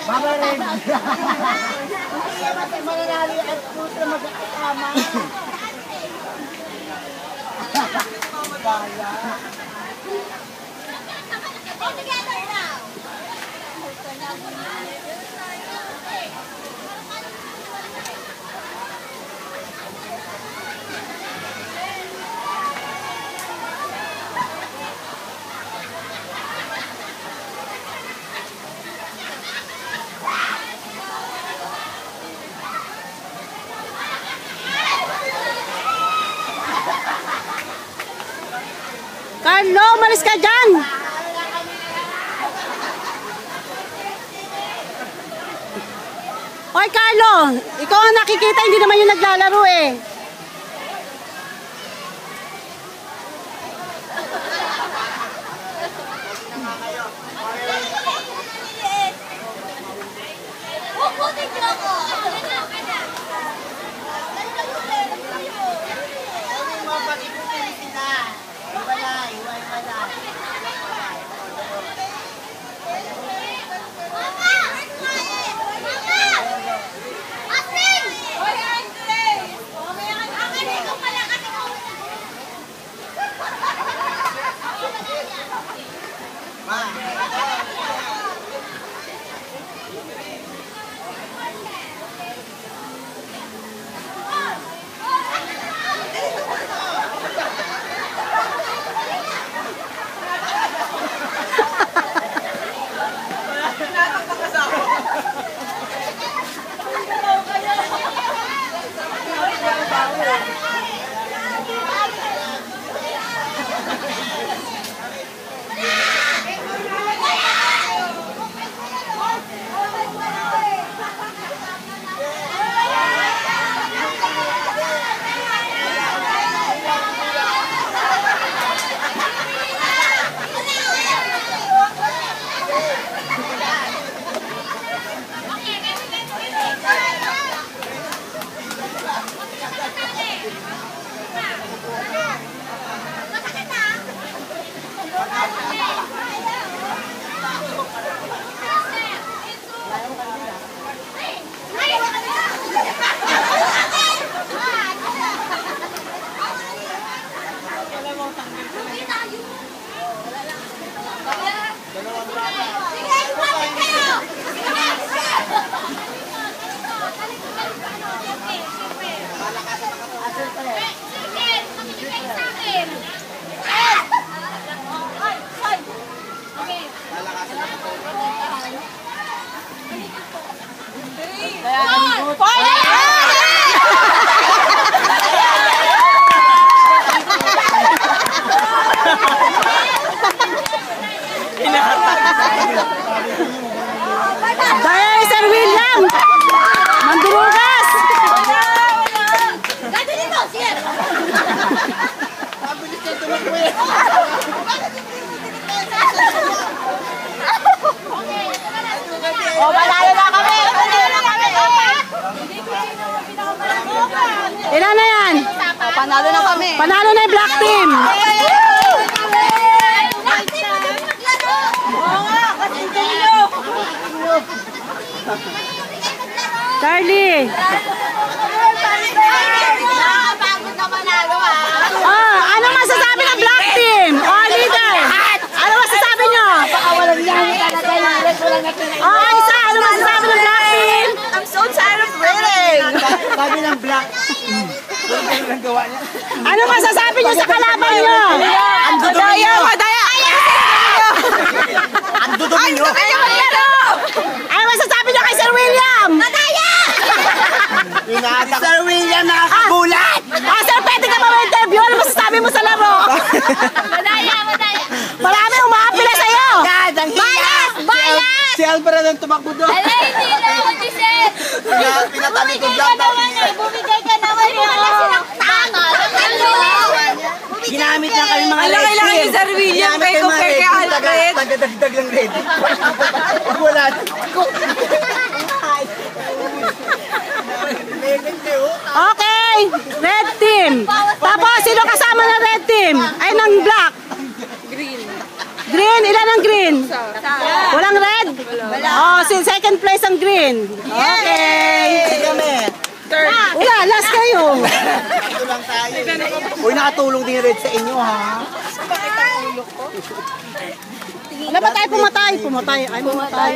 Mama rin. Mananali at puto magkakasama. Baya. Together now. Carlo, malis ka dyan! Hoy Carlo, ikaw ang nakikita, hindi naman yung naglalaro eh. Dahil Sir William Mandurugas. Dati dito, sige. Pabilis na tumakwil. O, panalo na kami. Ilan na yan? Panalo na kami. Panalo na yung black team. Charlie. Nakakapagod na manalo Ano masasabi ng black team? Leader. Ano masasabi nyo? Walang yan talaga yung Isa, ano masasabi ng black team? I'm so tired of winning. Sabi ng black. Ang gawa niya. Ano masasabi nyo sa kalaban nyo? Ang dudumi nyo. Madaya! Ang dudumi nyo. Ano masasabi nyo kay Sir William? Madaya! Sir William, nakakagulat. Sir, pwede ka ba ma-interview? Ano masasabi mo sa laro? Madaya! Madaya! Marami umaapila sa'yo. Bias! Bias! Si Alvarado ang tumakbo doon. Ala, hindi na ako Giselle! Pinatabi ko Bumigay black ka naman eh! Bumigay ka naman eh! Wala silang tanga! Ginamit na kami mga Ala, kailangan ni Sir William kay compare kay Alfred. Tagadagdag lang red. Wala. Okay, red team. Tapos, sino kasama ng red team? Ay, ng black. Green. Green, ilan ang green? Walang red? Wala. second place ang green. Okay. Kami. Wala, last kayo. Ito lang tayo. Uy, nakatulong din red sa inyo, ha? Wala ba tayo pumatay? Pumatay. Ay, pumatay.